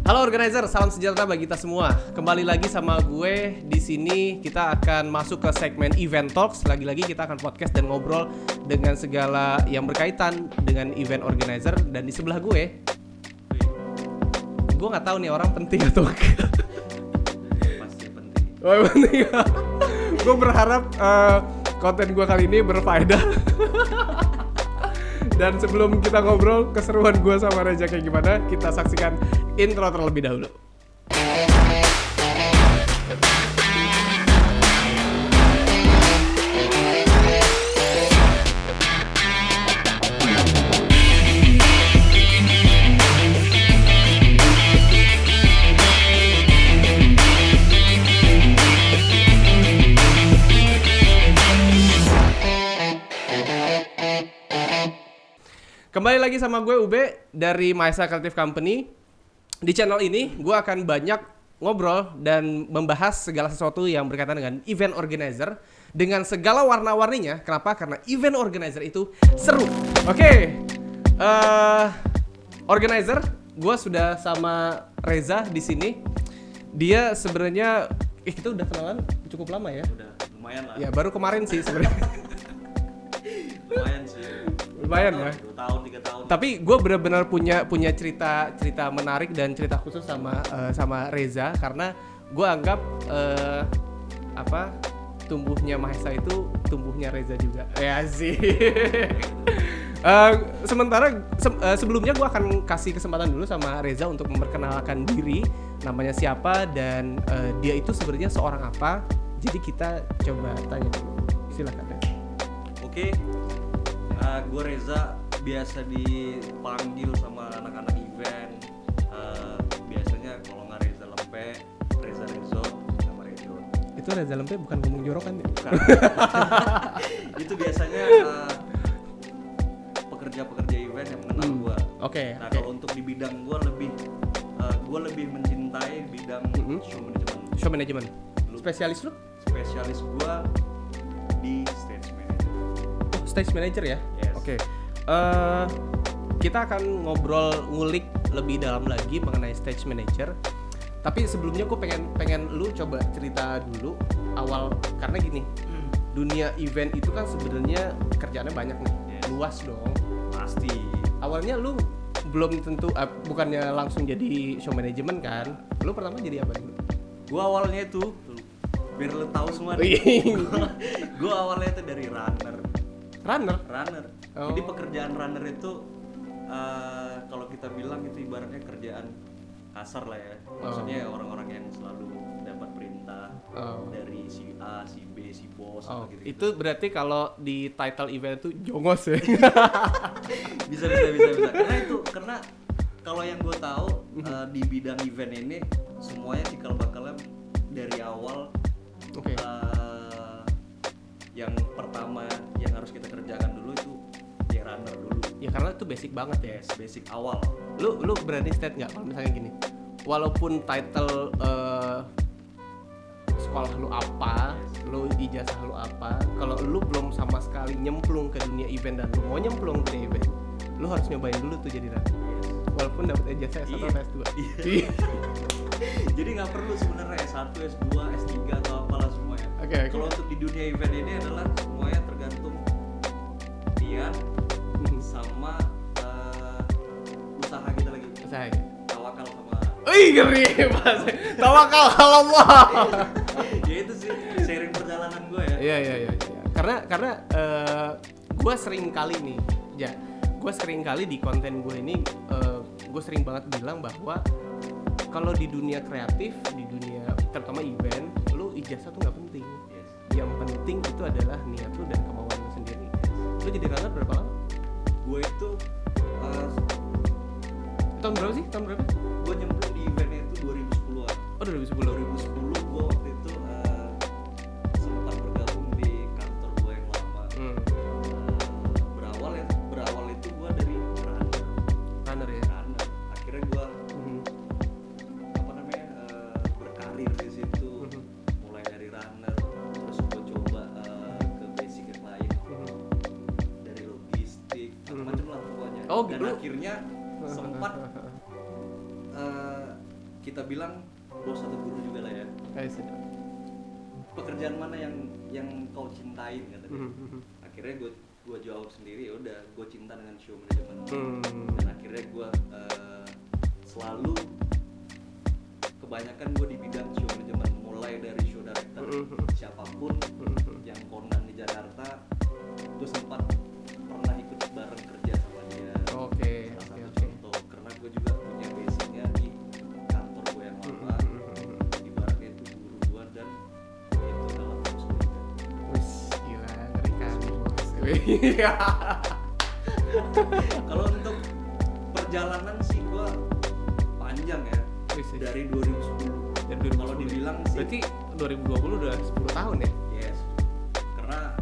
Halo organizer, salam sejahtera bagi kita semua. Kembali lagi sama gue di sini. Kita akan masuk ke segmen Event Talks. Lagi-lagi kita akan podcast dan ngobrol dengan segala yang berkaitan dengan event organizer. Dan di sebelah gue nggak tahu nih orang penting atau enggak. Pasti penting. Oh, penting. Gue berharap konten gue kali ini berfaedah. Dan sebelum kita ngobrol keseruan gue sama Reza kayak gimana, kita saksikan intro terlebih dahulu. Kembali lagi sama gue Ube dari Maesa Creative Company. Di channel ini gue akan banyak ngobrol dan membahas segala sesuatu yang berkaitan dengan event organizer dengan segala warna-warninya. Kenapa? Karena event organizer itu seru. Oke. Organizer, gue sudah sama Reza di sini. Dia sebenarnya kita udah kenalan cukup lama ya. Udah lumayan lah. Ya baru kemarin sih sebenarnya. Lumayan sih. Lumayan ya. 2 tahun, 3 tahun. Tapi gue benar-benar punya cerita menarik dan cerita khusus sama Reza karena gue anggap tumbuhnya Mahesa itu tumbuhnya Reza juga. Ya sih. Sebelumnya gue akan kasih kesempatan dulu sama Reza untuk memperkenalkan diri, namanya siapa dan dia itu sebenarnya seorang apa. Jadi kita coba tanya dulu. Silakan Reza. Oke. Gue Reza, biasa dipanggil sama anak-anak event. Biasanya kalau nggak Reza Lempe, Reza Rezo sama Rezo. Itu Reza Lempe bukan ngomong jorokan ya? Bukan. Itu biasanya pekerja-pekerja event yang mengenal gue. Oke. Nah kalau untuk di bidang gue lebih mencintai bidang show management. Show management. Spesialis lu? Spesialis gue di stage manager. Oh, stage manager ya? Yes. Oke. Kita akan ngulik lebih dalam lagi mengenai stage manager. Tapi sebelumnya gue pengen lu coba cerita dulu awal, karena gini, dunia event itu kan sebenarnya kerjaannya banyak nih. Yes. Luas dong. Pasti. Awalnya lu belum tentu bukannya langsung jadi show management kan? Lu pertama jadi apa dulu? Gue awalnya itu biar lo tahu semua. Gue awalnya itu dari runner. Oh. Jadi pekerjaan runner itu kalau kita bilang itu ibaratnya kerjaan kasar lah ya. Maksudnya orang-orang yang selalu dapat perintah dari si A, si B, si bos atau gitu. Itu berarti kalau di title event itu jongos ya? bisa. Karena kalau yang gue tahu di bidang event ini semuanya cikal bakalnya dari awal. Oke. Yang pertama yang harus kita kerjakan dulu itu ya runner dulu. Ya karena itu basic banget ya. Yes, basic awal. Lu berani state nggak kalau misalnya gini? Walaupun title sekolah lu apa, lu ijazah lu apa, kalau lu belum sama sekali nyemplung ke dunia event dan lu mau nyemplung ke dunia event, lu harus nyobain dulu tuh jadi runner. Yes. Walaupun dapat ijazah S1 atau S2. Iya. Jadi nggak perlu sebenarnya S1, S2, S3 atau apalah semuanya. Oke. Kalau untuk di dunia event ini adalah semuanya tergantung niat sama usaha kita lagi. Saya. Tawakal sama. Wih, ngeri Mas. Tawakal Allah. Ya itu sih sharing perjalanan gue ya. Iya. Karena gue sering kali nih, gue sering kali di konten gue ini, gue sering banget bilang bahwa kalau di dunia kreatif, di dunia terutama event, lu ijazah tuh nggak penting. Yes. Yang penting itu adalah niat lu dan kemauan lu sendiri. Lu jadi runner berapa lama? Gue itu Tahun berapa sih? gue nyemplung di eventnya itu 2010-an. Oh 2010. 2010 gue waktu itu sempat bergabung di kantor gue yang lama. Berawal itu gue dari Runner ya. Akhirnya gue berkarir di situ. Mulai dari runner, terus gue coba ke basic yang lain, dari logistik, macam-macam lah pokoknya. Oh, dan lu akhirnya sempat kita bilang bos atau guru juga lah ya. Pekerjaan mana yang kau cintain kata dia. Akhirnya gue jawab sendiri, ya udah gue cinta dengan show management. Dan akhirnya gue selalu kebanyakan gue di bidang show management, mulai dari show director siapapun yang konan di Jakarta, gue sempat pernah ikut bareng kerja sama dia. Salah satu contoh, karena gue juga punya basicnya di kantor gue yang lama, ibaratnya itu guru gue dan itu dalam usaha juga. Wih, gila, ngeri kali. Kalau untuk perjalanan sih gue panjang ya, dari 2010. Kalau dibilang sih berarti 2020 udah 10 tahun ya? Yes, karena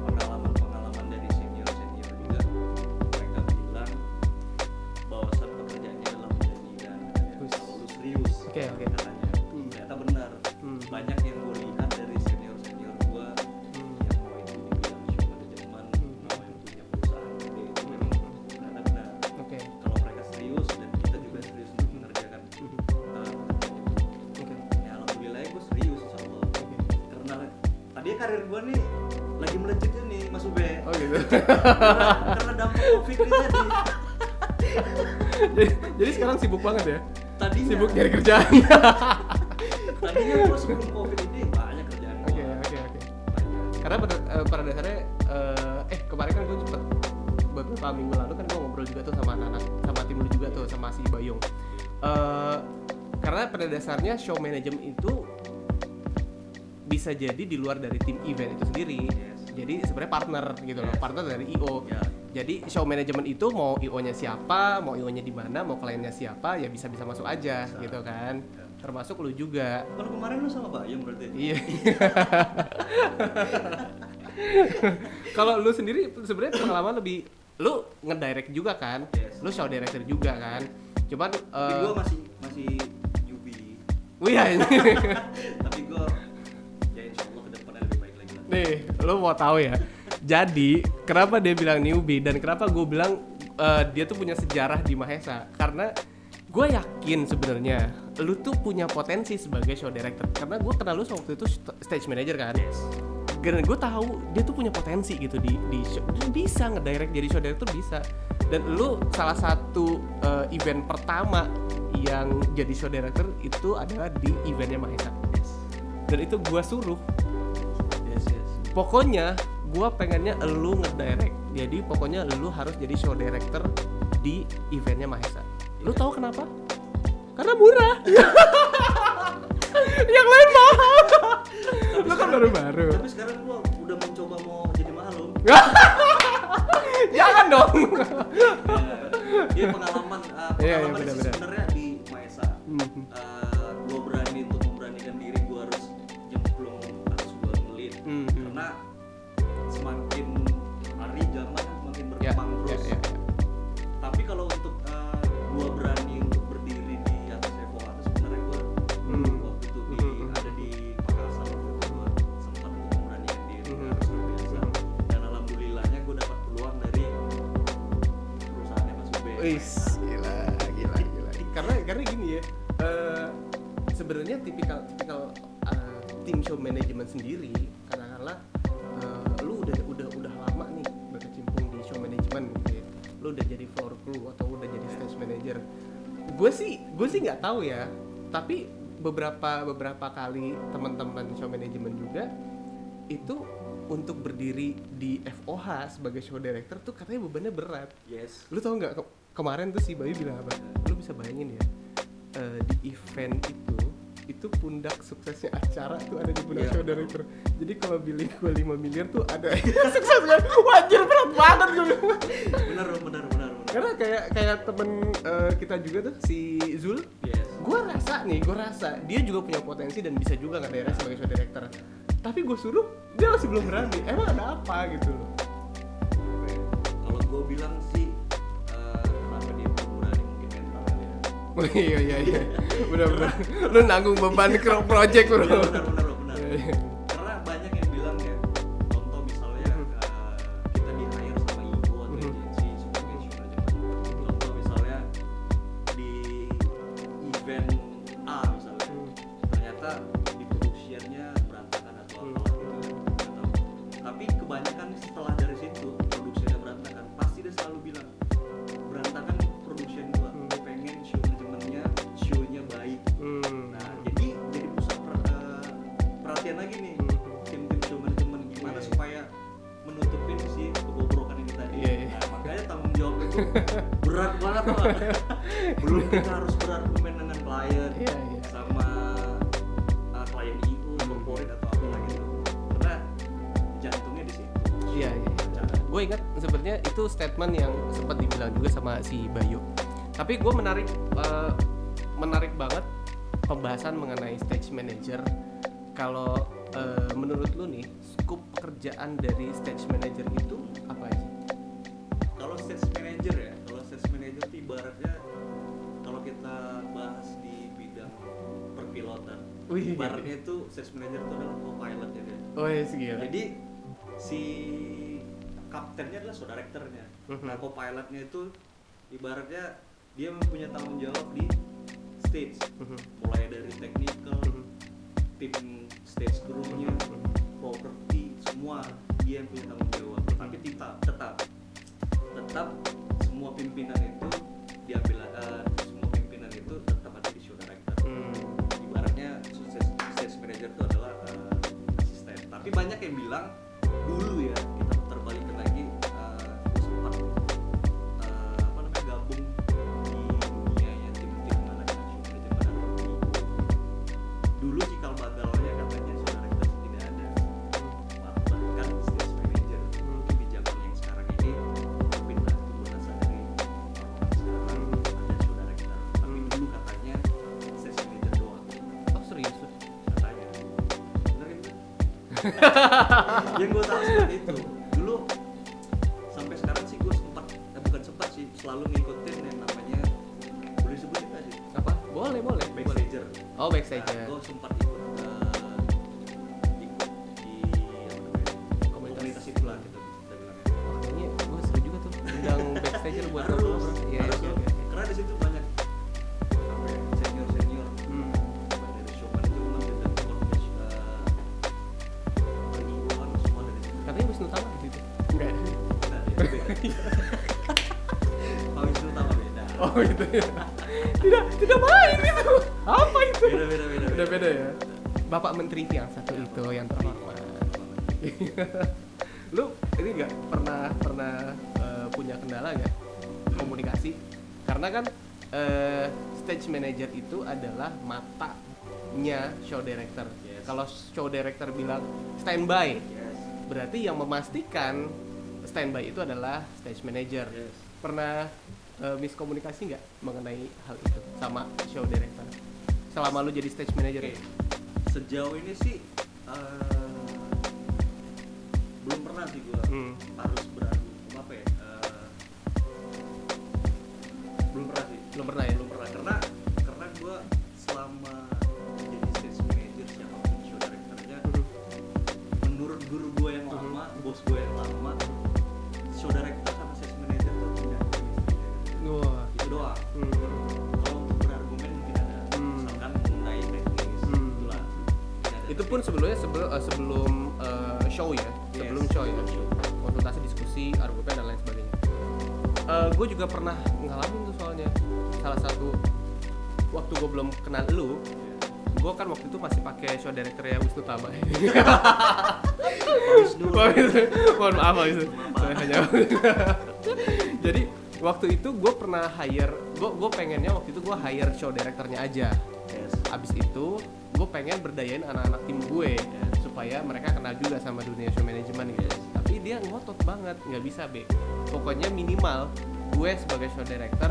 pengalaman dari senior juga, mereka bilang bahwasan pekerjaannya adalah menjanjikan. Kalau lu serius, katanya, ternyata benar. Banyak yang gue lihat dari senior gue yang mau itu di bidang show management, mau yang punya perusahaan gede, itu memang ternyata benar. Kalau mereka serius dan kita juga serius untuk mengerjakan ya alhamdulillah gue serius insya Allah. Karena tadinya karir gue nih lagi melejitnya nih Mas Ube. Oh gitu. Karena dampak Covid ini Jadi sekarang sibuk banget ya? tadinya Sibuk nyari kerjaan. tadinya gue sebelum Covid ini banyak kerjaan gue. Oke. Karena pada dasarnya kemarin kan gue cepet beberapa minggu lalu kan gue ngobrol juga tuh sama anak-anak, sama tim lu juga tuh, sama si Bayung. Karena pada dasarnya show management itu bisa jadi di luar dari tim event itu sendiri. Jadi sebenarnya partner gitu loh, partner dari IO. Jadi show management itu mau IO-nya siapa, mau IO-nya di mana, mau kliennya siapa, ya bisa masuk aja gitu kan. Termasuk lu juga. Kalau kemarin lu sama Bayung berarti? Iya. Kalau lu sendiri sebenarnya pengalaman lebih, lu ngedirect juga kan? Lu show director juga kan? Cuman tapi gue masih newbie. Wih, Tapi gue ya insya Allah kedepannya lebih baik lagi lah. nih, lu mau tahu ya? Jadi, kenapa dia bilang newbie dan kenapa gue bilang dia tuh punya sejarah di Mahesa? Karena gue yakin sebenarnya lu tuh punya potensi sebagai show director. Karena gue kenal lu waktu itu stage manager kan? Karena gue tahu dia tuh punya potensi gitu di show. Dia bisa ngedirect jadi show director, bisa. Dan lu salah satu event pertama yang jadi show director itu adalah di eventnya Mahesa. Dan itu gue suruh. Pokoknya gue pengennya lu ngedirect. Jadi pokoknya lu harus jadi show director di eventnya Mahesa. Lu tahu kenapa? Karena murah. Yang lain mahal. Lu kan baru-baru. Tapi sekarang gua udah mencoba mau jadi mahal loh. Jangan dong. Iya pengalaman benar. sebenarnya di Mahesa. Gua berani untuk memberanikan diri, gua harus nyemplung, harus gua ngelit. Karena semakin hari zaman semakin berkembang terus. Tapi kalau untuk gua berani untuk berdiri di atas FOH itu sebenarnya gua waktu itu ada di Makassar, gua sempat untuk memberanikan diri, harus terbiasa. Dan alhamdulillahnya gua dapat peluang dari perusahaannya Mas Ube. Wis, gila. Karena gini ya. Sebenarnya tipikal tim show management sendiri, katakanlah lu udah lama nih berkecimpung di show management gitu ya. Lu udah jadi floor crew atau udah jadi stage manager. Gue sih nggak tahu ya, tapi beberapa kali teman-teman show management juga itu untuk berdiri di FOH sebagai show director tuh katanya bebannya berat. Lu tau nggak kemarin tuh si Bayu bilang apa? Lu bisa bayangin ya, di event itu pundak suksesnya acara tuh ada di pundak show director. Jadi kalau billing gue 5 miliar tuh ada suksesnya. Wajar, berat banget gue. Benar. Karena kayak temen kita juga tuh si Zul. Gue rasa dia juga punya potensi dan bisa juga ngedirect sebagai show director. Tapi gue suruh dia masih belum berani. Emang ada apa gitu loh? Kalau gue bilang sih kenapa dia belum berani, mungkin mentalnya. Oh iya. Benar. Lu nanggung beban project bro. Benar. Karena banyak yang bilang ya, contoh misalnya kita di hire sama IO atau agensi sebagai show management. Contoh misalnya di event itu berat banget Pak. Belum kita harus berargumen dengan klien sama klien IO, corporate atau apa lagi tuh. Karena jantungnya di situ. Iya. Gue ingat sebenarnya itu statement yang sempat dibilang juga sama si Bayu. Tapi gue menarik banget pembahasan mengenai stage manager. Kalau menurut lu nih, skup pekerjaan dari stage manager itu apa sih? Kalau stage manager itu ibaratnya kalau kita bahas di bidang perpilotan, ibaratnya itu stage manager itu adalah co-pilotnya dia. Oh iya segila. Jadi si kaptennya adalah directornya. Nah, co-pilotnya itu ibaratnya dia mempunyai tanggung jawab di stage, mulai dari technical, tim stage crew-nya, property, semua dia yang punya tanggung jawab. Tapi tetap semua pimpinan itu diambil, semua pimpinan itu tetap ada di show director. Ibaratnya stage manager itu adalah asisten. Tapi banyak yang bilang dulu ya, kita terbalikin lagi, sempat gabung di dunianya tim-tim manajemen show manajemen. Dulu cikal bakalnya katanya saudara kita tidak ada, bahkan stage manager di zaman yang sekarang ini pindah berasal dari orang-orang sekarang ada saudara kita. Tapi dulu katanya stage manager doang. Oh serius tuh? Katanya. Benar itu? Yang gue tahu seperti itu. Dulu sampai sekarang sih gue bukan sempat sih, selalu ngikutin yang namanya, boleh disebut kita sih? Apa? Boleh. Backstager. Oh backstage Nah, ya. gue sempat ikut di komunitas itulah kita bilangnya. Kayaknya gue seru juga tuh undang backstager buat ngobrol. Iya. Karena di situ banyak senior dari show manajemen dan pergiuan semua dari situ. Katanya Wisnu Tama di situ. Enggak. Nah, itu beda. Pak Wisnu Tama beda. Oh gitu ya. Tidak main itu. Apa itu? Beda ya. Bapak Menteri yang satu itu yang terhormat. Lu ini nggak pernah punya kendala nggak komunikasi? Karena kan stage manager itu adalah matanya show director. Yes. Kalau show director bilang standby, Yes. berarti yang memastikan standby itu adalah stage manager. Yes. Pernah miskomunikasi nggak mengenai hal itu sama show director selama lu jadi stage manager? Oke. Sejauh ini sih belum pernah sih gua harus beradu apa ya, belum pernah sih. Belum pernah ya? Belum pernah karena gua selama jadi stage manager siapapun show directornya, menurut guru gua yang lama, bos gua yang lama, show director sama stage manager tuh tidak Wah. itu doang. Kalau untuk berargumen mungkin ada, misalkan mengenai teknis, itulah. Itu pun sebelum show ya, sebelum show ya, konsultasi, diskusi, argumen dan lain sebagainya. Gue juga pernah ngalamin tuh soalnya. Salah satu waktu gue belum kenal lu, gue kan waktu itu masih pakai show director ya Wisnu Tama. Mohon maaf Pak Wisnu. Saya hanya. Jadi waktu itu gue pernah gue pengennya waktu itu gue hire show directornya aja. Yes. Abis itu gue pengen berdayain anak-anak tim gue supaya mereka kenal juga sama dunia show manajemen gitu. Tapi dia ngotot banget, nggak bisa be. Pokoknya minimal gue sebagai show director,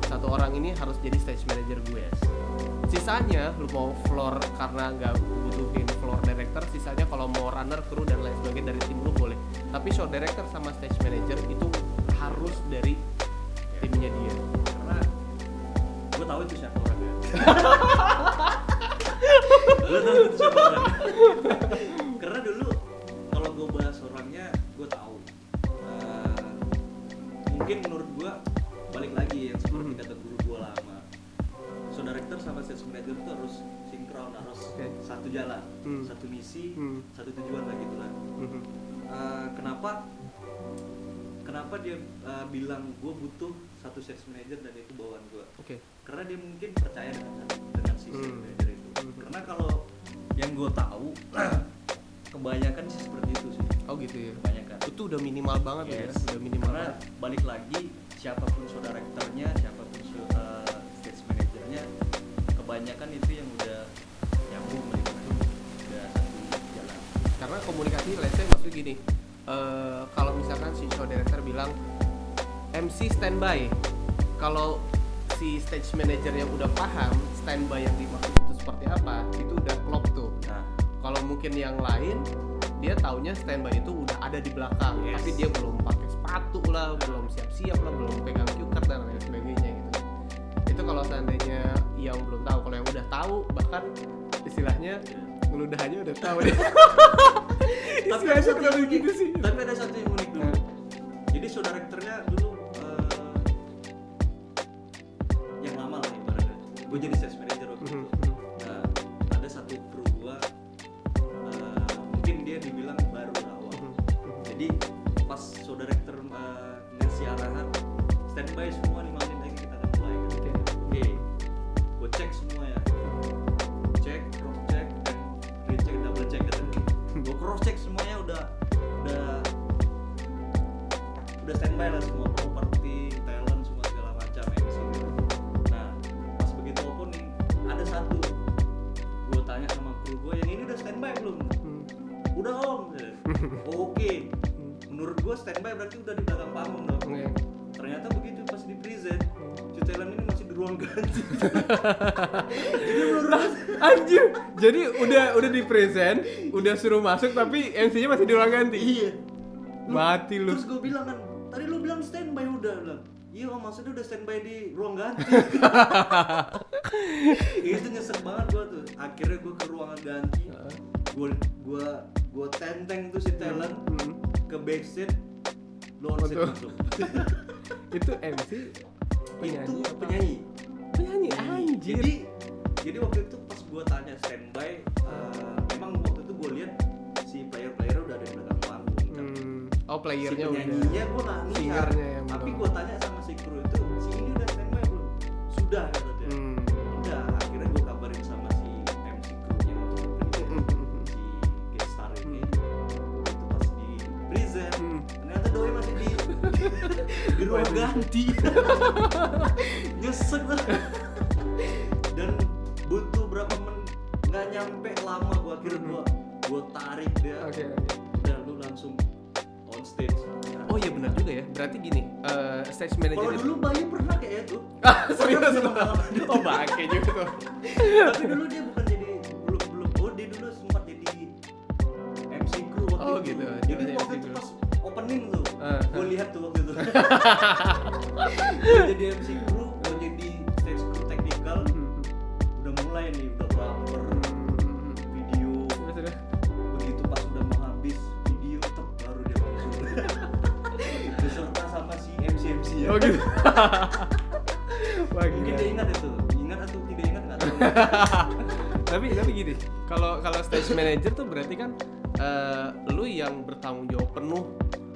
satu orang ini harus jadi stage manager gue. Sisanya lu mau floor karena nggak butuhin floor director, sisanya kalau mau runner, crew dan lain sebagainya dari tim lu boleh. Tapi show director sama stage manager itu harus dari timnya dia. Karena gue tahu itu siapa orangnya. Gue tahu itu siapa orangnya. Karena dulu kalau gue bahas orangnya, gue tahu. Mungkin menurut gue balik lagi yang seperti kata guru gue lama. So director sama sales manager itu harus sinkron, harus satu jalan, satu misi, satu tujuan lah gitu lah. Kenapa dia bilang gue butuh satu sales manager dan itu bawaan gue? Karena dia mungkin percaya dengan si sales manager itu. Karena kalau yang gue tahu kebanyakan sih seperti itu sih. Oh gitu ya. Kebanyakan. Itu udah minimal banget ya. Udah minimal. Karena balik lagi siapapun show directornya, siapapun stage manajernya, kebanyakan itu yang udah nyambung lah itu, udah satu jalan. Karena komunikasi, let's say maksudnya gini, kalau misalkan si show director bilang MC standby, kalau si stage manager yang udah paham standby yang dimaksud itu seperti apa, itu udah klop tuh. Nah, Kalau mungkin yang lain, dia taunya standby itu udah ada di belakang, Yes. tapi dia belum pakai sepatu lah, belum siap-siap lah, belum pegang cue card dan lain sebagainya gitu. Itu kalau seandainya yang belum tahu, kalau yang udah tahu bahkan istilahnya ngeludahannya udah tahu deh. tapi ada Istilahnya satu kenapa yang unik, gitu sih? tapi ada satu yang unik dulu. Jadi show directornya dulu yang lama lah ibaratnya. Gue jadi sales manager waktu itu. Nah, ada satu kru gua, mungkin dia dibilang baru awal. Jadi pas show director ngasih arahan, standby semua 5 menit lagi kita akan mulai. Oke, gue cek semua ya. Cek, cross check, dan recheck, double check gitu. Gue cross check semuanya udah standby lah, semua properti, talent, semua segala macam MC gitu. Nah, pas begitu opening ada satu, gue tanya sama kru gue, yang ini udah standby belum? Udah om. Oh, oke. Menurut gue standby berarti udah di belakang panggung dong. Oke. Ternyata begitu pas di present, si talent ini masih di ruang ganti. Jadi menurut Anjir, jadi udah di present, udah suruh masuk tapi MC-nya masih di ruang ganti. iya. Mati lu. Terus gue bilang kan, tadi lu bilang standby udah, bilang. Iya om, maksudnya udah standby di ruang ganti. Itu nyesek banget gue tuh. Akhirnya gue ke ruangan ganti, gue tenteng tuh si talent ke backstage, lo onstage Betul. masuk. Itu MC penyanyi Itu apa? penyanyi. Penyanyi anjir. Jadi waktu itu pas gue tanya standby, emang waktu itu gue lihat si player udah ada di belakang panggung. Oh, Si playernya udah. penyanyinya gue nggak lihat, Singernya yang tapi belum. gue tanya sama si kru itu, si ini udah standby belum? Sudah kata dia. Udah, akhirnya gue kabarin sama si MC krunya untuk si guest star ini. Itu pas di present, ternyata doi masih di ruang ganti. Nyesek lah. Dan butuh berapa menit, nggak nyampe lama gue akhirnya gue tarik dia. Oke. Udah lu langsung on stage. Oh iya benar juga ya. Berarti gini, stage manager Kalau itu. dulu Bayu pernah kayak itu. Serius Pernah lu? pengalaman. Oh, bangke juga tuh. Tapi dulu dia bukan jadi belum dia dulu sempat jadi MC crew waktu Oh, itu. gitu. Jadi Jadi waktu MC itu crew. pas opening tuh, Ah, gue lihat tuh waktu itu. Gue jadi MC crew, gue jadi stage crew technical. Udah mulai nih, udah bumper video. Sudah. Begitu pas udah mau habis video, baru dia masuk. Beserta sama si MC ya. Oh gitu. Wah, Mungkin gila. dia ingat itu, ingat atau tidak ingat nggak tahu. tapi gini, kalau stage manager tuh berarti kan lu yang bertanggung jawab penuh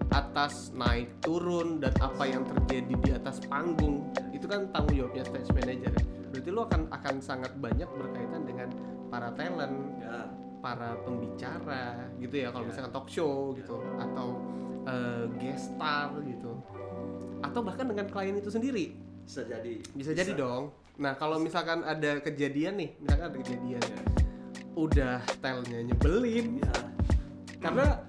atas naik turun dan apa yang terjadi di atas panggung. Itu kan tanggung jawabnya stage manager. Berarti lu akan sangat banyak berkaitan dengan para talent, Ya, para pembicara gitu ya, kalau misalkan talk show gitu, atau guest star gitu, atau bahkan dengan klien itu sendiri. bisa Bisa jadi dong. Nah, kalau misalkan ada kejadian nih, misalkan ada kejadian udah talentnya nyebelin, Ya, karena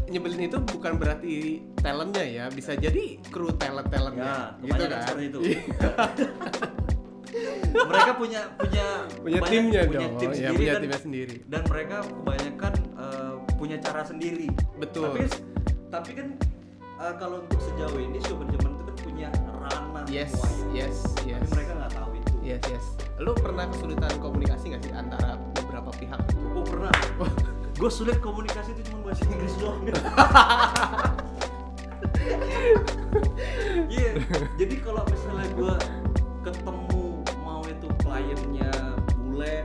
nyebelin itu bukan berarti talentnya ya, bisa jadi kru talentnya ya, gitu kebanyakan kan. seperti itu. Mereka punya Punya timnya punya dong, tim ya, sendiri punya dan, timnya sendiri. dan mereka kebanyakan punya cara sendiri. Betul. Tapi kan kalau untuk sejauh ini show manajemen itu kan punya ranah Yes, semuanya. yes. Tapi mereka nggak tahu itu. Yes. Lu pernah kesulitan komunikasi nggak sih antara beberapa pihak itu? Gue pernah. Gue sulit komunikasi itu cuma bahasa Inggris doang. Iya. Jadi kalau misalnya gue ketemu mau itu kliennya bule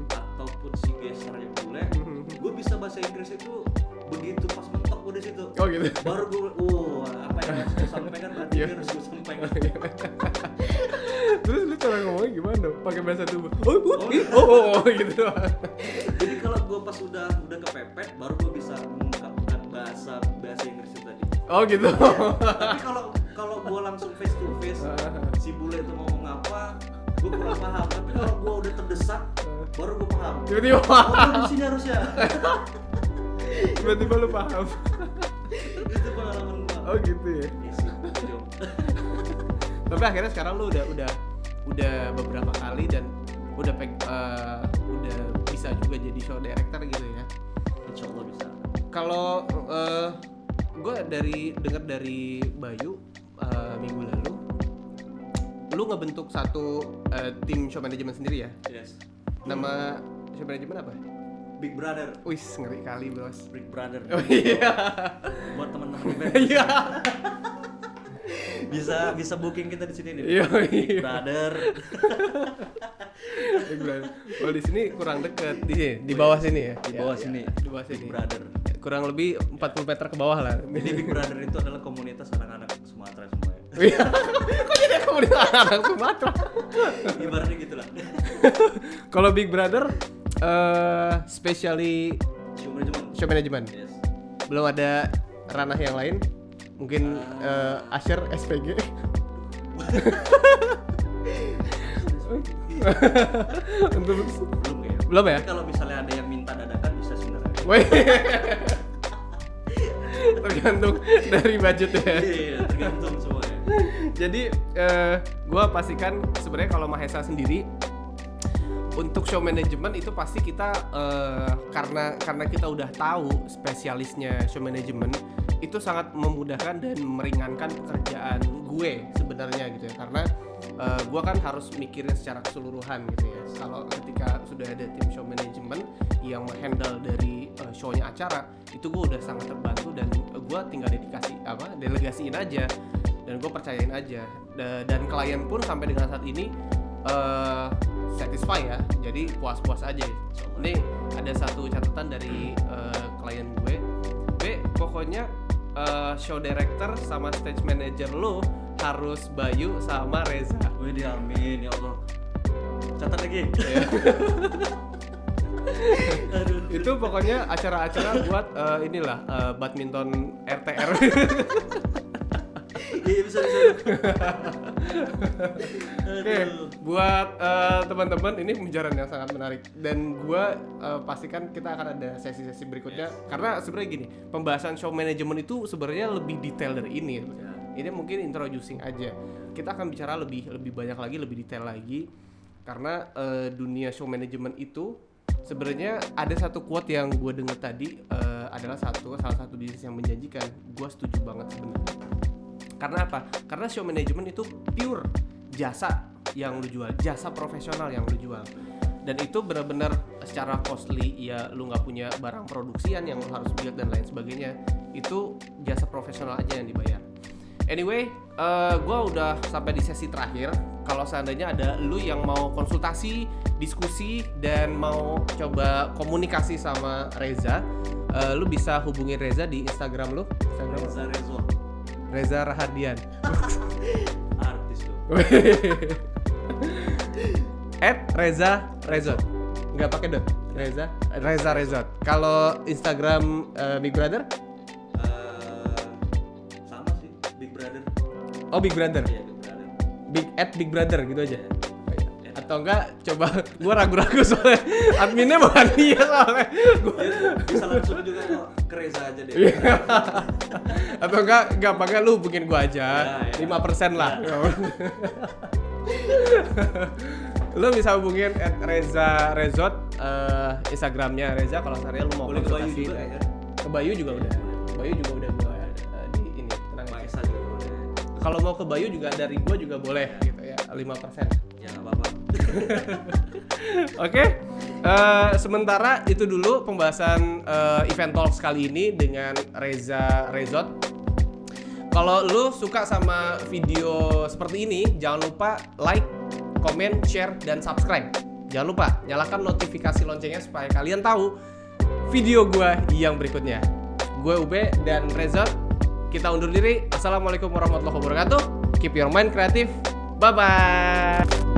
ataupun si gesternya bule, gue bisa bahasa Inggris itu begitu pas mentok gue di situ. Oh gitu. Baru gue, apa yang harus gue sampaikan berarti Iya. harus gue sampaikan. Terus lu cara ngomongnya gimana? Pakai bahasa tubuh. Gitu. Jadi kalau gue pas udah kepepet, baru gue bisa mengungkapkan bahasa Inggris itu tadi. Oh gitu. Tapi kalau gue langsung paham. Tapi kalau gue udah terdesak, baru gue paham. Tiba-tiba Oh, paham. di sini harusnya. Tiba-tiba lu paham. Itu pengalaman gue. Oh gitu ya. Tapi akhirnya sekarang lu udah beberapa kali dan udah bisa juga jadi show director gitu ya. Insya Allah bisa. Kalau gue dengar dari Bayu minggu lalu, lu ngebentuk satu tim show management sendiri ya? Yes. Nama show management apa? Big Brother. Wih, ngeri kali bos. Big Brother. Oh iya. Buat teman-teman event. Iya. bisa booking kita di sini nih. Iya. Big Brother. Oh di sini kurang deket di bawah sini ya? Di bawah sini. Di bawah Big sini. Brother. Kurang lebih 40 meter ke bawah lah. Jadi Big Brother itu adalah komunitas anak-anak Sumatera semua ya. Iya. Kok jadi komunitas anak Sumatera? Ibaratnya gitulah. Kalau Big Brother specially Show management. show management. Yes. Belum ada ranah yang lain. Mungkin Asher SPG. Untuk Belum ya. belum ya? Tapi kalau misalnya ada yang minta dadakan bisa sebenarnya. Woi. Tergantung dari budget ya. Iya, tergantung semua ya. Jadi gue pastikan sebenarnya kalau Mahesa sendiri untuk show management itu pasti kita karena kita udah tahu spesialisnya show management itu sangat memudahkan dan meringankan pekerjaan gue sebenarnya gitu ya, karena gue kan harus mikirin secara keseluruhan gitu ya. Kalau ketika sudah ada tim show management yang menghandle dari show-nya acara, itu gue udah sangat terbantu dan gue tinggal delegasiin aja dan gue percayain aja, dan klien pun sampai dengan saat ini satisfy ya, jadi puas-puas aja. Ini ada satu catatan dari klien gue, pokoknya show director sama stage manager lo harus Bayu sama Reza. Wih, amin ya Allah. Catat lagi. Ya. Aduh. Itu pokoknya acara-acara buat badminton RTR. Iya bisa. Oke, buat teman-teman ini pembicaraan yang sangat menarik dan gua pastikan kita akan ada sesi-sesi berikutnya, karena sebenarnya gini, pembahasan show management itu sebenarnya lebih detail dari ini ya. Ini mungkin introducing aja. Kita akan bicara lebih banyak lagi, lebih detail lagi, karena dunia show management itu sebenarnya ada satu quote yang gue dengar tadi, adalah salah satu bisnis yang menjanjikan. Gue setuju banget sebenarnya. Karena apa? Karena show management itu pure jasa yang lu jual, jasa profesional yang lu jual. Dan itu benar-benar secara costly ya, lu nggak punya barang produksian yang lu harus build dan lain sebagainya. Itu jasa profesional aja yang dibayar. Anyway, gue udah sampai di sesi terakhir. Kalau seandainya ada lu yang mau konsultasi, diskusi, dan mau coba komunikasi sama Reza, lu bisa hubungi Reza di Instagram lu. Instagram Reza Rahardian. Artis tuh. @Reza Rezot. Nggak pakai dot. Reza Rezot. Kalau Instagram Big Brother? Sama sih, Big Brother. Oh, Big Brother. Iya, Big Brother. Big Brother gitu aja. Atau enggak coba, gua ragu-ragu soalnya adminnya bukan dia soalnya. Bisa langsung juga ke Reza aja deh. Atau enggak gampangnya lu hubungin gua aja. Ya. 5% lah. Lu bisa hubungin @Reza Rezot, Instagramnya Reza. Kalau misalnya lu mau Boleh ke Bayu konsultasi juga ya. ke Bayu juga udah. Bayu juga udah gua di ini, tenang aja. Maesa juga boleh. Kalau mau ke Bayu juga dari gua juga boleh gitu ya, 5%. Ya nggak apa-apa. Oke, sementara itu dulu pembahasan Event Talks kali ini dengan Reza Rezot. Kalau lu suka sama video seperti ini, jangan lupa like, komen, share, dan subscribe. Jangan lupa nyalakan notifikasi loncengnya supaya kalian tahu video gue yang berikutnya. Gue Ube dan Rezot, kita undur diri. Assalamualaikum warahmatullahi wabarakatuh. Keep your mind creative. Bye-bye.